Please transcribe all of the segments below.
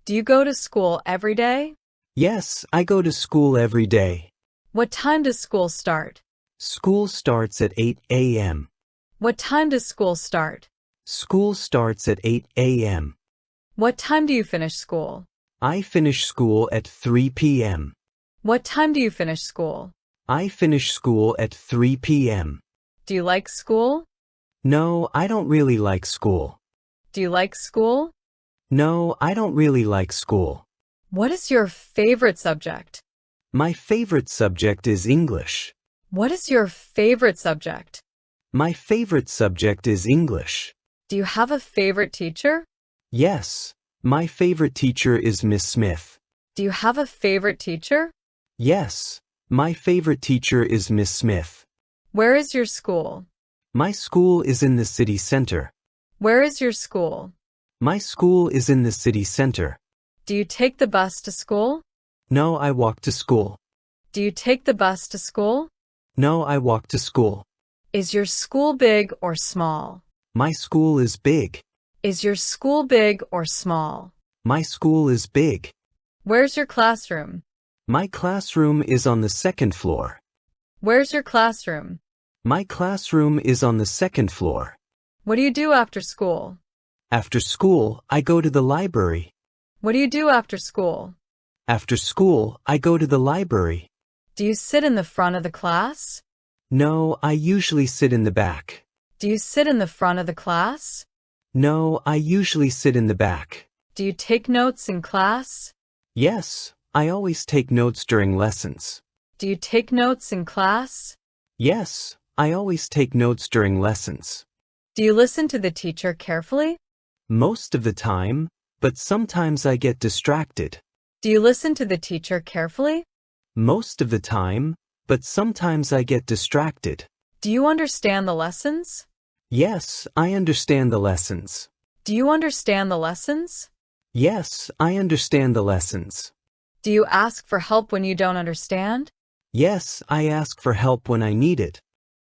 Do you go to school every day? Yes, I go to school every day. What time does school start? School starts at 8 a.m. What time does school start? School starts at 8 a.m. What time do you finish school? I finish school at 3 p.m. What time do you finish school? I finish school at 3 p.m. Do you like school? No, I don't really like school. Do you like school? No, I don't really like school. What is your favorite subject? My favorite subject is English. What is your favorite subject? My favorite subject is English. Do you have a favorite teacher? Yes, my favorite teacher is Miss Smith. Do you have a favorite teacher? Yes, my favorite teacher is Miss Smith. Where is your school? My school is in the city center. Where is your school? My school is in the city center. Do you take the bus to school? No, I walk to school. Do you take the bus to school? No, I walk to school. Is your school big or small? My school is big. Is your school big or small? My school is big. Where's your classroom? My classroom is on the second floor. Where's your classroom? My classroom is on the second floor. What do you do after school? After school, I go to the library. What do you do after school? After school, I go to the library. Do you sit in the front of the class? No, I usually sit in the back. Do you sit in the front of the class? No, I usually sit in the back. Do you take notes in class? Yes, I always take notes during lessons. Do you take notes in class? Yes, I always take notes during lessons. Do you listen to the teacher carefully? Most of the time, but sometimes I get distracted. Do you listen to the teacher carefully? Most of the time, but sometimes I get distracted. Do you understand the lessons? Yes, I understand the lessons. Do you understand the lessons? Yes, I understand the lessons. Do you ask for help when you don't understand? Yes, I ask for help when I need it.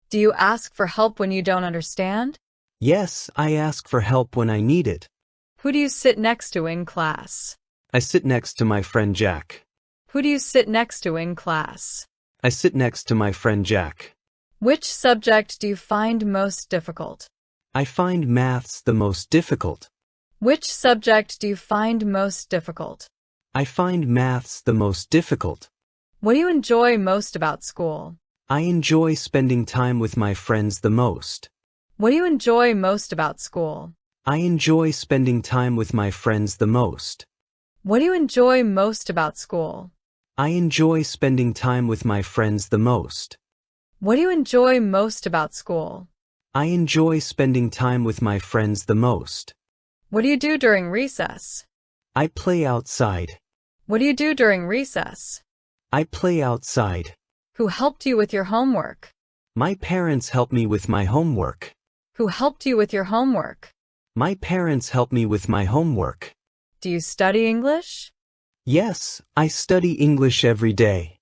Do you ask for help when you don't understand? Yes, I ask for help when I need it. Who do you sit next to in class? I sit next to my friend Jack. Who do you sit next to in class? I sit next to my friend Jack. Which subject do you find most difficult? I find maths the most difficult. Which subject do you find most difficult? I find maths the most difficult. What do you enjoy most about school? I enjoy spending time with my friends the most. What do you enjoy most about school? I enjoy spending time with my friends the most. What do you enjoy most about school? I enjoy spending time with my friends the most. What do you enjoy most about school? I enjoy spending time with my friends the most. What do you do during recess? I play outside. What do you do during recess? I play outside. Who helped you with your homework? My parents help me with my homework. Who helped you with your homework? My parents help me with my homework. Do you study English? Yes, I study English every day.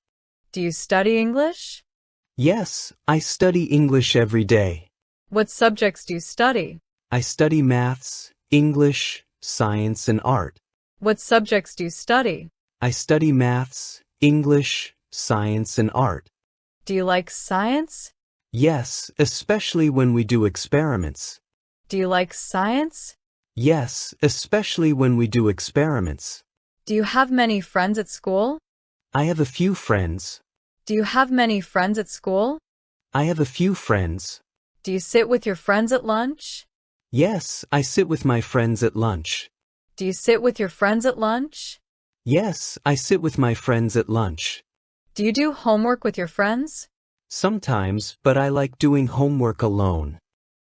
Do you study English? Yes, I study English every day. What subjects do you study? I study maths, English, science, and art. What subjects do you study? I study maths, English, science, and art. Do you like science? Yes, especially when we do experiments. Do you like science? Yes, especially when we do experiments. Do you have many friends at school? I have a few friends. Do you have many friends at school? I have a few friends. Do you sit with your friends at lunch? Yes, I sit with my friends at lunch. Do you sit with your friends at lunch? Yes, I sit with my friends at lunch. Do you do homework with your friends? Sometimes, but I like doing homework alone.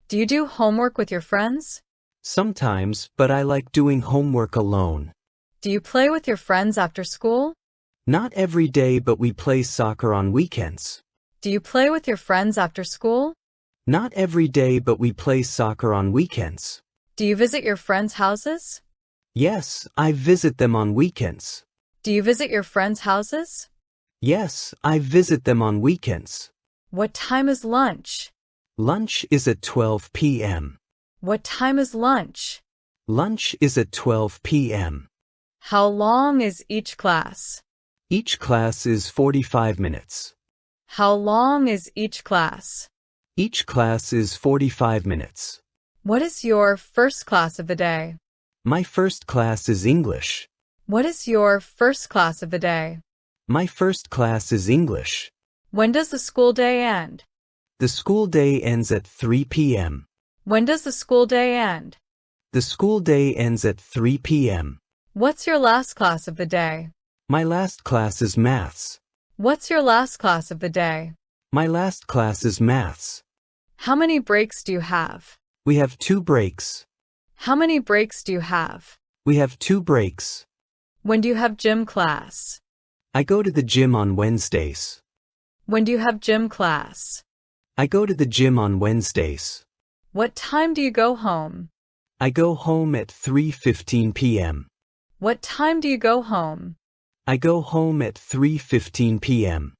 Do you do homework with your friends? Sometimes, but I like doing homework alone. Do you play with your friends after school? Not every day, but we play soccer on weekends. Do you play with your friends after school? Not every day, but we play soccer on weekends. Do you visit your friends' houses? Yes, I visit them on weekends. Do you visit your friends' houses? Yes, I visit them on weekends. What time is lunch? Lunch is at 12 p.m. What time is lunch? Lunch is at 12 p.m. How long is each class? Each class is 45 minutes. How long is each class? Each class is 45 minutes. What is your first class of the day? My first class is English. What is your first class of the day? My first class is English. When does the school day end? The school day ends at 3 p.m. When does the school day end? The school day ends at 3 p.m. What's your last class of the day? My last class is maths. What's your last class of the day? My last class is maths. How many breaks do you have? We have 2 breaks. How many breaks do you have? We have 2 breaks. When do you have gym class? I go to the gym on Wednesdays. When do you have gym class? I go to the gym on Wednesdays. What time do you go home? I go home at 3:15 p.m. What time do you go home? I go home at 3:15 p.m.